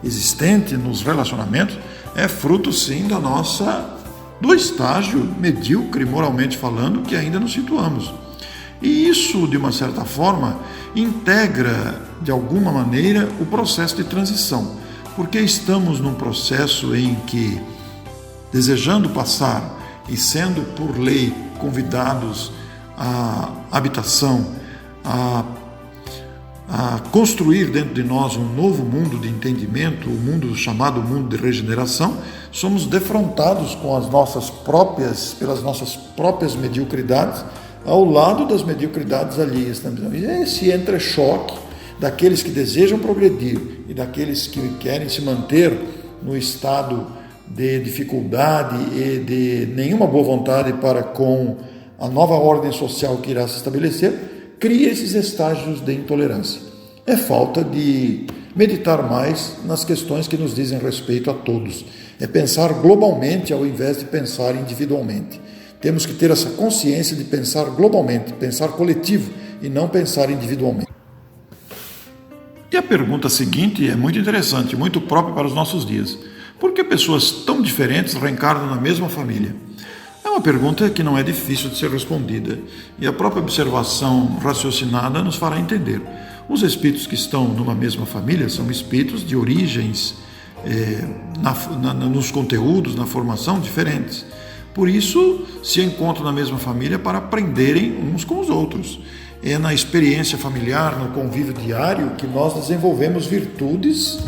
existente nos relacionamentos é fruto, sim, do estágio medíocre, moralmente falando, que ainda nos situamos. E isso, de uma certa forma, integra, de alguma maneira, o processo de transição, porque estamos num processo em que, desejando passar e sendo por lei convidados à habitação, a construir dentro de nós um novo mundo de entendimento, o mundo chamado mundo de regeneração, somos defrontados pelas nossas próprias mediocridades, ao lado das mediocridades alheias. Esse entrechoque daqueles que desejam progredir e daqueles que querem se manter no estado de dificuldade e de nenhuma boa vontade para com a nova ordem social que irá se estabelecer, cria esses estágios de intolerância. É falta de meditar mais nas questões que nos dizem respeito a todos. É pensar globalmente ao invés de pensar individualmente. Temos que ter essa consciência de pensar globalmente, pensar coletivo e não pensar individualmente. E a pergunta seguinte é muito interessante, muito própria para os nossos dias. Por que pessoas tão diferentes reencarnam na mesma família? É uma pergunta que não é difícil de ser respondida, e a própria observação raciocinada nos fará entender. Os espíritos que estão numa mesma família são espíritos de origens, nos conteúdos, na formação, diferentes. Por isso, se encontram na mesma família para aprenderem uns com os outros. É na experiência familiar, no convívio diário, que nós desenvolvemos virtudes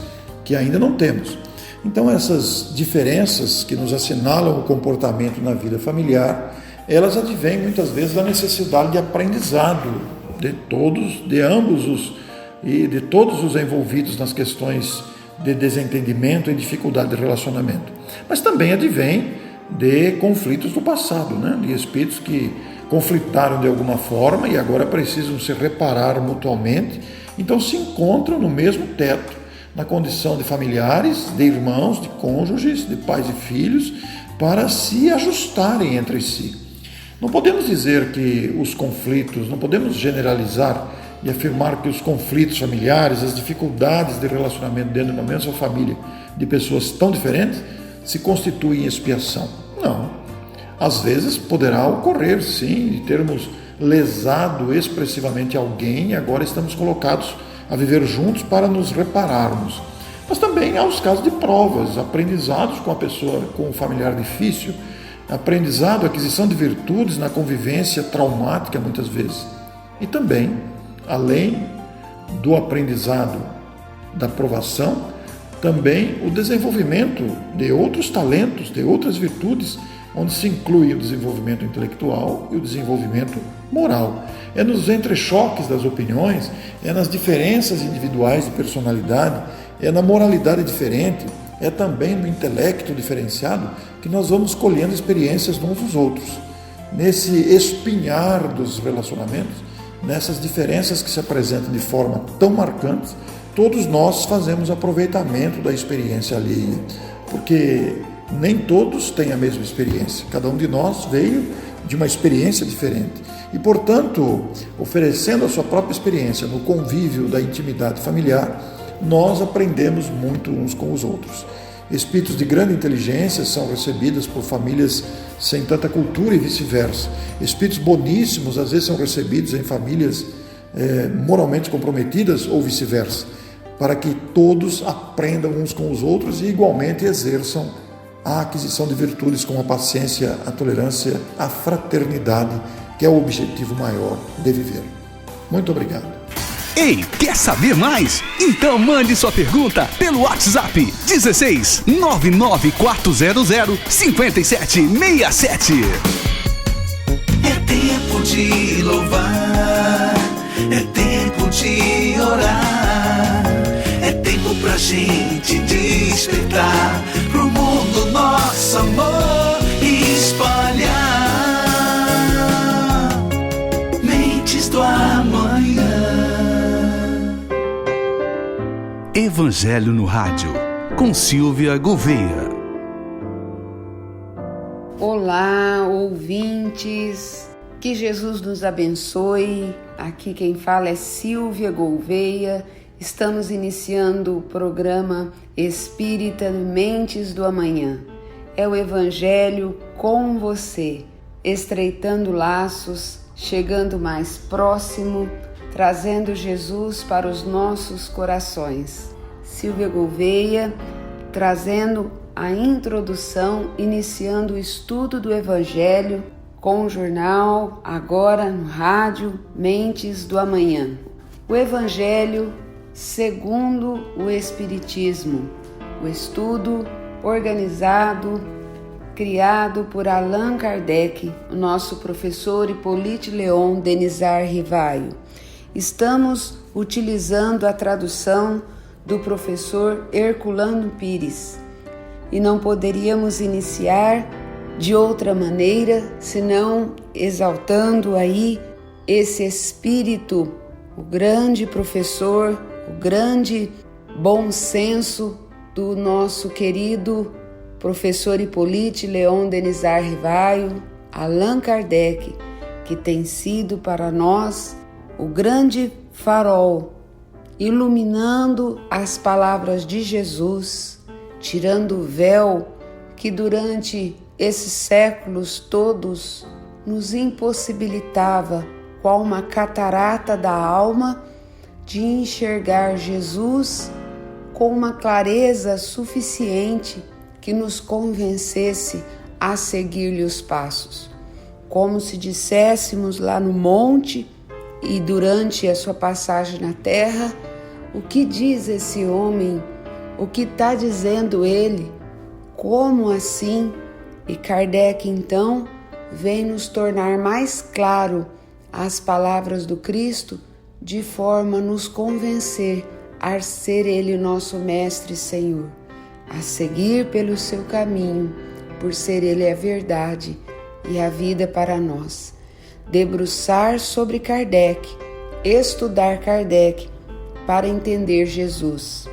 que ainda não temos. Então, essas diferenças que nos assinalam o comportamento na vida familiar, elas advêm muitas vezes da necessidade de aprendizado de ambos e de todos os envolvidos nas questões de desentendimento e dificuldade de relacionamento. Mas também advém de conflitos do passado, de espíritos que conflitaram de alguma forma e agora precisam se reparar mutuamente, então se encontram no mesmo teto, na condição de familiares, de irmãos, de cônjuges, de pais e filhos, para se ajustarem entre si. Não podemos dizer que os conflitos, não podemos generalizar e afirmar que os conflitos familiares, as dificuldades de relacionamento dentro de uma mesma família de pessoas tão diferentes, se constituem expiação. Não. Às vezes poderá ocorrer, sim, de termos lesado expressivamente alguém e agora estamos colocados a viver juntos para nos repararmos. Mas também há os casos de provas, aprendizados com a pessoa, com o familiar difícil, aprendizado, aquisição de virtudes na convivência traumática muitas vezes. E também, além do aprendizado da provação, também o desenvolvimento de outros talentos, de outras virtudes, onde se inclui o desenvolvimento intelectual e o desenvolvimento moral. É nos entrechoques das opiniões, é nas diferenças individuais de personalidade, é na moralidade diferente, é também no intelecto diferenciado que nós vamos colhendo experiências uns dos outros. Nesse espinhar dos relacionamentos, nessas diferenças que se apresentam de forma tão marcante, todos nós fazemos aproveitamento da experiência alheia, porque nem todos têm a mesma experiência. Cada um de nós veio de uma experiência diferente. E, portanto, oferecendo a sua própria experiência no convívio da intimidade familiar, nós aprendemos muito uns com os outros. Espíritos de grande inteligência são recebidos por famílias sem tanta cultura e vice-versa. Espíritos boníssimos, às vezes, são recebidos em famílias moralmente comprometidas ou vice-versa, para que todos aprendam uns com os outros e, igualmente, exerçam a aquisição de virtudes como a paciência, a tolerância, a fraternidade, que é o objetivo maior de viver. Muito obrigado. Ei, quer saber mais? Então mande sua pergunta pelo WhatsApp 16 99400 5767. É tempo de louvar, é tempo de orar, é tempo pra gente despertar pro mundo nosso amor e espalhar mentes do amanhã. Evangelho no Rádio, com Silvia Gouveia. Olá, ouvintes, que Jesus nos abençoe. Aqui quem fala é Silvia Gouveia. Estamos iniciando o programa Espírita Mentes do Amanhã. É o Evangelho com você, estreitando laços, chegando mais próximo, trazendo Jesus para os nossos corações. Silvia Gouveia, trazendo a introdução, iniciando o estudo do Evangelho com o jornal, agora no rádio, Mentes do Amanhã. O Evangelho segundo o Espiritismo, o estudo organizado, criado por Allan Kardec, o nosso professor Hippolyte Léon Denisard Rivaio. Estamos utilizando a tradução do professor Herculano Pires e não poderíamos iniciar de outra maneira senão exaltando aí esse espírito, o grande professor, o grande bom senso do nosso querido professor Hippolyte Léon Denisard Rivaio, Allan Kardec, que tem sido para nós o grande farol, iluminando as palavras de Jesus, tirando o véu que durante esses séculos todos nos impossibilitava, qual uma catarata da alma, de enxergar Jesus com uma clareza suficiente que nos convencesse a seguir-lhe os passos. Como se disséssemos lá no monte e durante a sua passagem na terra, o que diz esse homem? O que está dizendo ele? Como assim? E Kardec então vem nos tornar mais claro as palavras do Cristo, de forma a nos convencer a ser Ele nosso Mestre e Senhor, a seguir pelo seu caminho, por ser Ele a verdade e a vida para nós. Debruçar sobre Kardec, estudar Kardec para entender Jesus.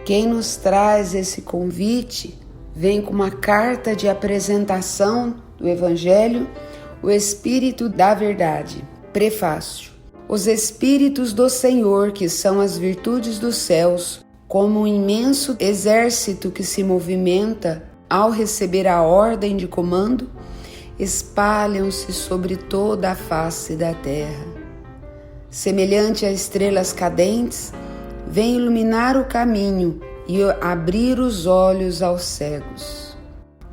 Quem nos traz esse convite vem com uma carta de apresentação do Evangelho, o Espírito da Verdade. Prefácio. Os Espíritos do Senhor, que são as virtudes dos céus, como um imenso exército que se movimenta ao receber a ordem de comando, espalham-se sobre toda a face da terra. Semelhante a estrelas cadentes, vem iluminar o caminho e abrir os olhos aos cegos.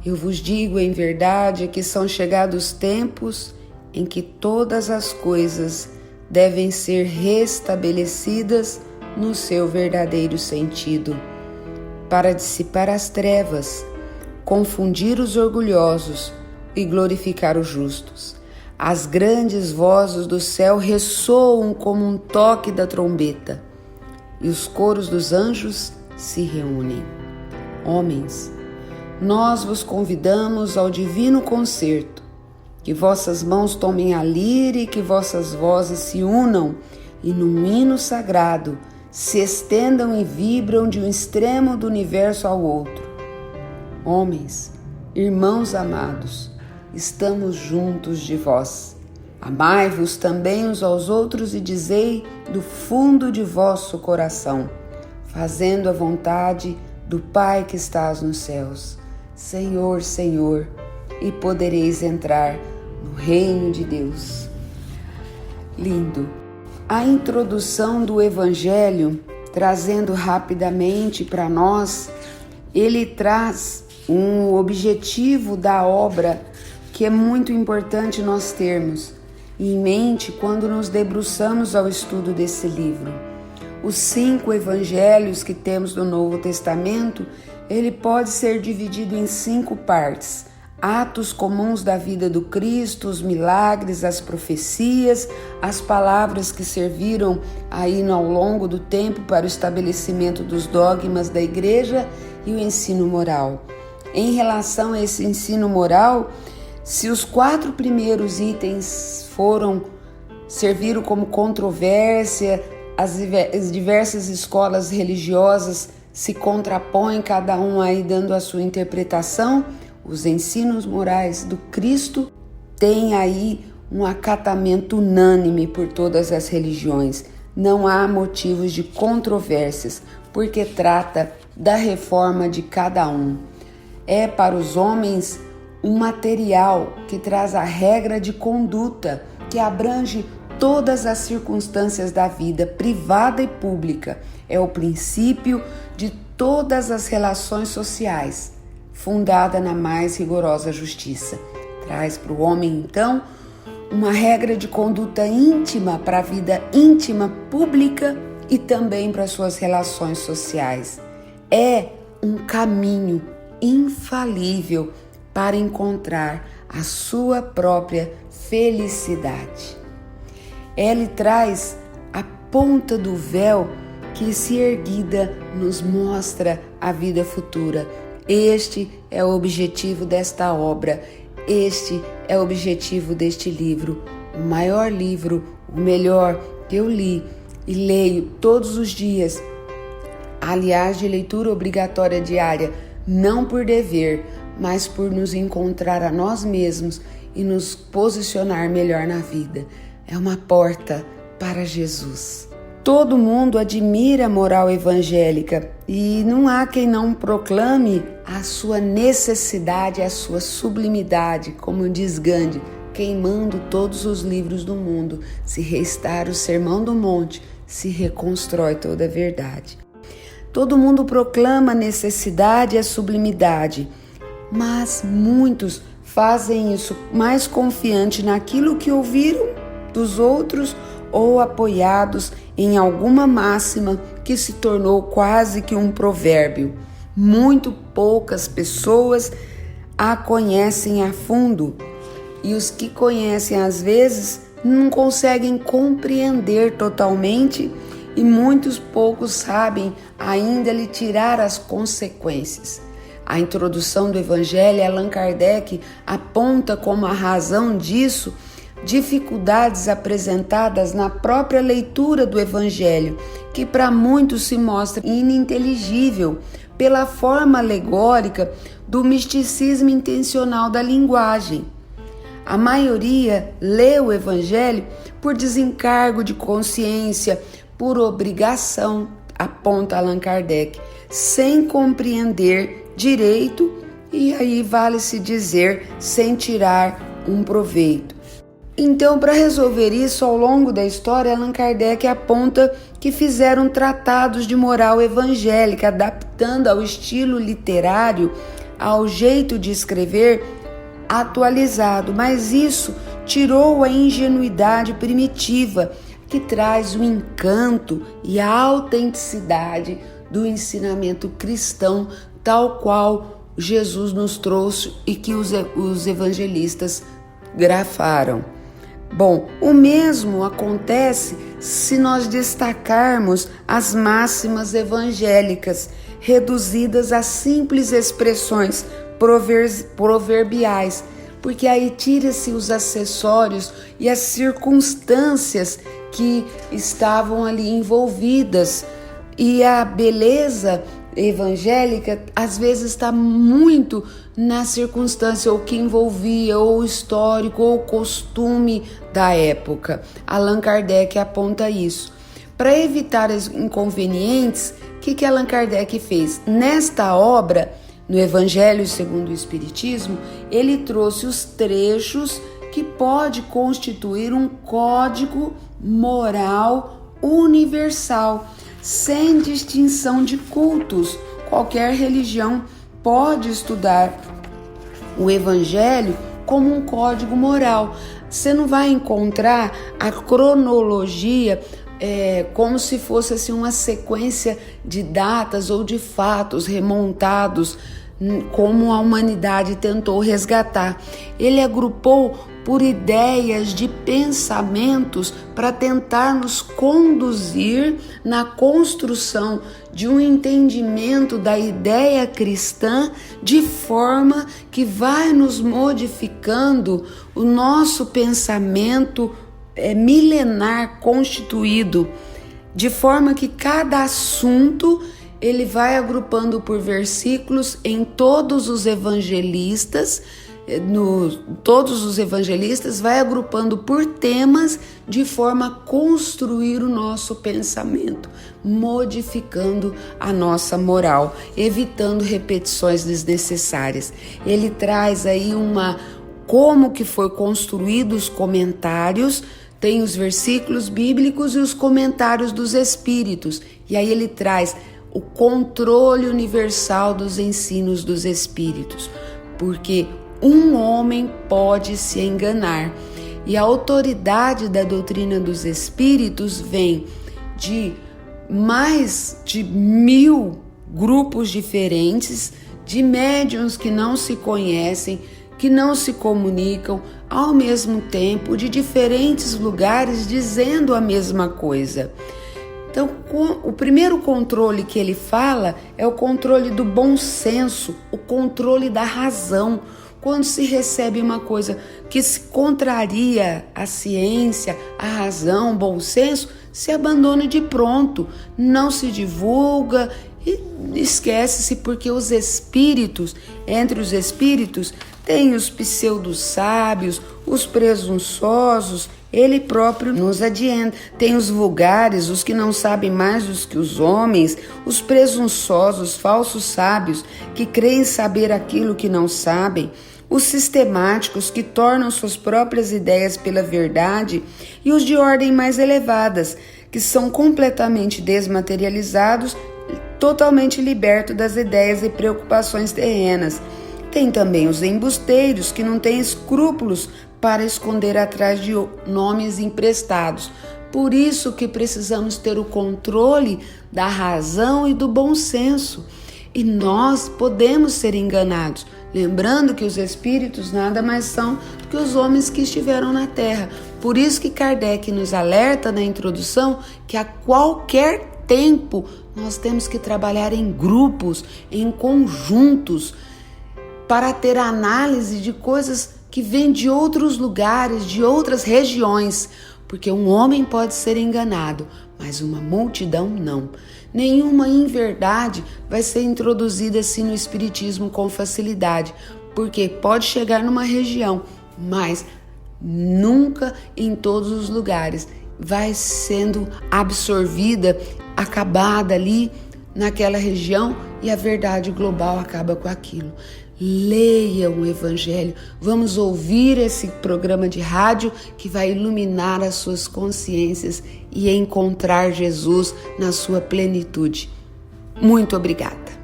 Eu vos digo em verdade que são chegados tempos em que todas as coisas devem ser restabelecidas no seu verdadeiro sentido, para dissipar as trevas, confundir os orgulhosos e glorificar os justos. As grandes vozes do céu ressoam como um toque da trombeta, e os coros dos anjos se reúnem. Homens, nós vos convidamos ao divino concerto, que vossas mãos tomem a lira e que vossas vozes se unam e num hino sagrado se estendam e vibram de um extremo do universo ao outro. Homens, irmãos amados, estamos juntos de vós. Amai-vos também uns aos outros e dizei do fundo de vosso coração, fazendo a vontade do Pai que estás nos céus. Senhor, Senhor, e podereis entrar no reino de Deus. Lindo. A introdução do Evangelho, trazendo rapidamente para nós, ele traz um objetivo da obra que é muito importante nós termos em mente quando nos debruçamos ao estudo desse livro. Os 5 evangelhos que temos no Novo Testamento, ele pode ser dividido em 5 partes. Atos comuns da vida do Cristo, os milagres, as profecias, as palavras que serviram aí ao longo do tempo para o estabelecimento dos dogmas da igreja e o ensino moral. Em relação a esse ensino moral, se os 4 primeiros itens serviram como controvérsia, as diversas escolas religiosas se contrapõem, cada um aí dando a sua interpretação, os ensinos morais do Cristo têm aí um acatamento unânime por todas as religiões. Não há motivos de controvérsias, porque trata da reforma de cada um. É para os homens um material que traz a regra de conduta, que abrange todas as circunstâncias da vida, privada e pública. É o princípio de todas as relações sociais, fundada na mais rigorosa justiça. Traz para o homem, então, uma regra de conduta íntima para a vida íntima, pública e também para as suas relações sociais. É um caminho infalível para encontrar a sua própria felicidade. Ele traz a ponta do véu que, se erguida, nos mostra a vida futura. Este é o objetivo desta obra, este é o objetivo deste livro, o maior livro, o melhor que eu li e leio todos os dias, aliás, de leitura obrigatória diária, não por dever, mas por nos encontrar a nós mesmos e nos posicionar melhor na vida. É uma porta para Jesus. Todo mundo admira a moral evangélica e não há quem não proclame a sua necessidade, a sua sublimidade, como diz Gandhi, queimando todos os livros do mundo. Se restar o Sermão do Monte, se reconstrói toda a verdade. Todo mundo proclama a necessidade e a sublimidade, mas muitos fazem isso mais confiante naquilo que ouviram dos outros ou apoiados em alguma máxima que se tornou quase que um provérbio. Muito poucas pessoas a conhecem a fundo e os que conhecem às vezes não conseguem compreender totalmente e muitos poucos sabem ainda lhe tirar as consequências. A introdução do Evangelho, Allan Kardec aponta como a razão disso dificuldades apresentadas na própria leitura do Evangelho, que para muitos se mostra ininteligível pela forma alegórica do misticismo intencional da linguagem. A maioria lê o Evangelho por desencargo de consciência, por obrigação, aponta Allan Kardec, sem compreender direito e aí vale-se dizer sem tirar um proveito. Então, para resolver isso, ao longo da história, Allan Kardec aponta que fizeram tratados de moral evangélica, adaptando ao estilo literário, ao jeito de escrever atualizado, mas isso tirou a ingenuidade primitiva que traz o encanto e a autenticidade do ensinamento cristão, tal qual Jesus nos trouxe e que os evangelistas grafaram. Bom, o mesmo acontece se nós destacarmos as máximas evangélicas, reduzidas a simples expressões proverbiais, porque aí tira-se os acessórios e as circunstâncias que estavam ali envolvidas, e a beleza evangélica às vezes está muito na circunstância ou que envolvia, ou histórico, ou costume da época. Allan Kardec aponta isso. Para evitar os inconvenientes, o que Allan Kardec fez? Nesta obra, no Evangelho segundo o Espiritismo, ele trouxe os trechos que pode constituir um código moral universal, sem distinção de cultos. Qualquer religião pode estudar o Evangelho como um código moral. Você não vai encontrar a cronologia como se fosse assim, uma sequência de datas ou de fatos remontados, como a humanidade tentou resgatar. Ele agrupou por ideias de pensamentos para tentar nos conduzir na construção de um entendimento da ideia cristã, de forma que vai nos modificando o nosso pensamento milenar constituído, de forma que cada assunto ele vai agrupando por versículos em todos os evangelistas, vai agrupando por temas de forma a construir o nosso pensamento, modificando a nossa moral, evitando repetições desnecessárias. Ele traz aí como que foi construído os comentários. Tem os versículos bíblicos e os comentários dos espíritos. E aí ele traz o controle universal dos ensinos dos espíritos. Porque um homem pode se enganar. E a autoridade da doutrina dos espíritos vem de mais de 1000 grupos diferentes, de médiuns que não se conhecem, que não se comunicam, ao mesmo tempo, de diferentes lugares, dizendo a mesma coisa. Então, o primeiro controle que ele fala é o controle do bom senso, o controle da razão. Quando se recebe uma coisa que se contraria à ciência, à razão, ao bom senso, se abandona de pronto, não se divulga e esquece-se, porque os espíritos, entre os espíritos, tem os pseudo-sábios, os presunçosos, ele próprio nos adianta. Tem os vulgares, os que não sabem mais do que os homens, os presunçosos, falsos sábios, que creem saber aquilo que não sabem, os sistemáticos, que tornam suas próprias ideias pela verdade, e os de ordem mais elevadas, que são completamente desmaterializados, totalmente libertos das ideias e preocupações terrenas. Tem também os embusteiros, que não têm escrúpulos para esconder atrás de nomes emprestados. Por isso que precisamos ter o controle da razão e do bom senso. E nós podemos ser enganados, lembrando que os espíritos nada mais são do que os homens que estiveram na Terra. Por isso que Kardec nos alerta na introdução que a qualquer tempo nós temos que trabalhar em grupos, em conjuntos, para ter análise de coisas que vêm de outros lugares, de outras regiões, porque um homem pode ser enganado, mas uma multidão não. Nenhuma inverdade vai ser introduzida assim no espiritismo com facilidade, porque pode chegar numa região, mas nunca em todos os lugares. Vai sendo absorvida, acabada ali naquela região e a verdade global acaba com aquilo. Leia o Evangelho, vamos ouvir esse programa de rádio que vai iluminar as suas consciências e encontrar Jesus na sua plenitude. Muito obrigada.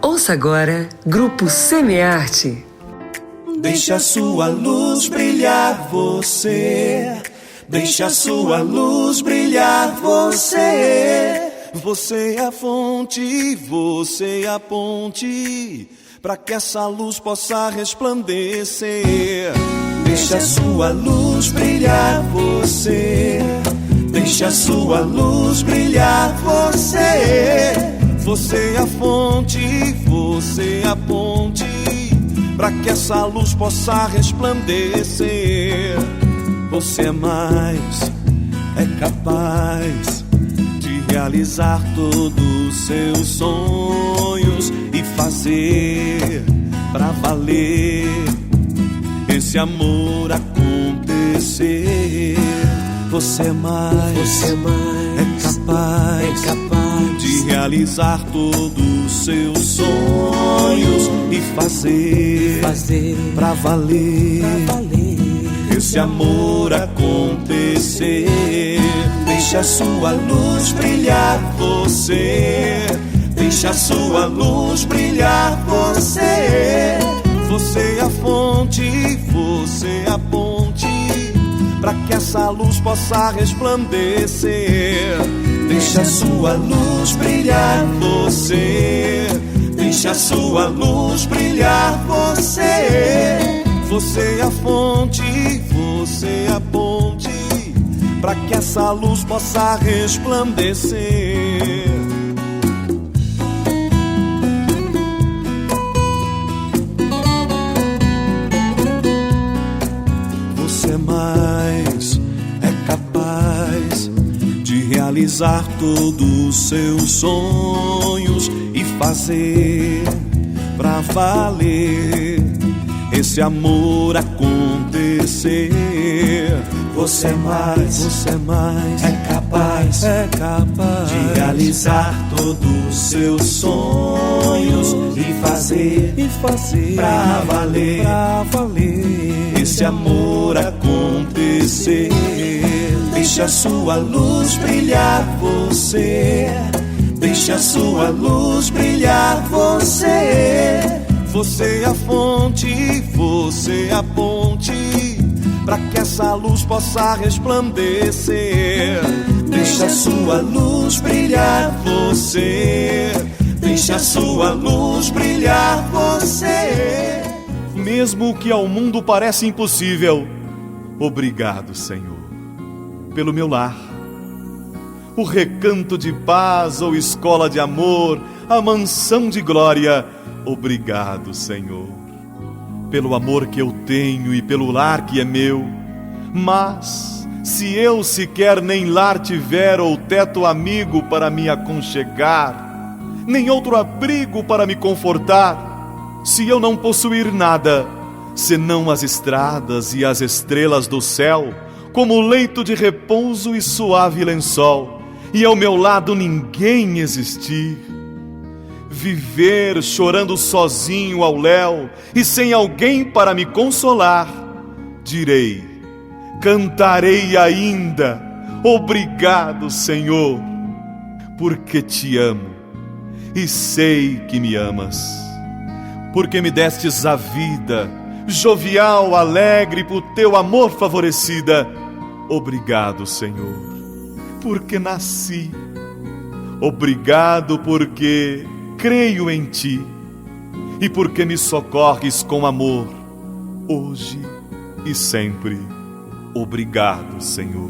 Ouça agora Grupo Semearte. Deixa a sua luz brilhar você. Deixa a sua luz brilhar você. Você é a fonte, você é a ponte, para que essa luz possa resplandecer. Deixa a sua luz brilhar você. Deixa a sua luz brilhar você. Você é a fonte, você é a ponte, para que essa luz possa resplandecer. Você é mais, é capaz de realizar todos os seus sonhos e fazer pra valer esse amor acontecer. Você é mais, é capaz de realizar todos os seus sonhos e fazer pra valer esse amor acontecer. Deixa a sua luz brilhar você. Deixa a sua luz brilhar você. Você é a fonte, você é a ponte, para que essa luz possa resplandecer. Deixa a sua luz brilhar você. Deixa a sua luz brilhar você. Você é a fonte, você é a ponte, para que essa luz possa resplandecer. Você mais é capaz de realizar todos os seus sonhos e fazer pra valer esse amor acontecer. Você mais é capaz de realizar todos os seus sonhos e fazer pra valer esse amor acontecer. Deixa a sua luz brilhar você. Deixa a sua luz brilhar você. Você é a fonte, você é a ponte, para que essa luz possa resplandecer. Deixa a sua luz brilhar você. Deixa a sua luz brilhar você. Mesmo que ao mundo pareça impossível, obrigado, Senhor, pelo meu lar, o recanto de paz ou escola de amor, a mansão de glória. Obrigado, Senhor, pelo amor que eu tenho e pelo lar que é meu. Mas se eu sequer nem lar tiver ou teto amigo para me aconchegar, nem outro abrigo para me confortar, se eu não possuir nada, senão as estradas e as estrelas do céu, como leito de repouso e suave lençol, e ao meu lado ninguém existir, viver chorando sozinho ao léu e sem alguém para me consolar, direi, cantarei ainda, obrigado, Senhor, porque te amo e sei que me amas, porque me destes a vida, jovial, alegre, por teu amor favorecida. Obrigado, Senhor, porque nasci. Obrigado porque creio em ti e porque me socorres com amor, hoje e sempre. Obrigado, Senhor.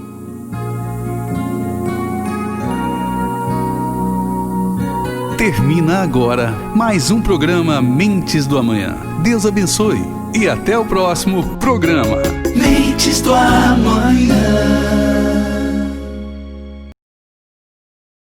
Termina agora mais um programa Mentes do Amanhã. Deus abençoe e até o próximo programa. Mentes do Amanhã.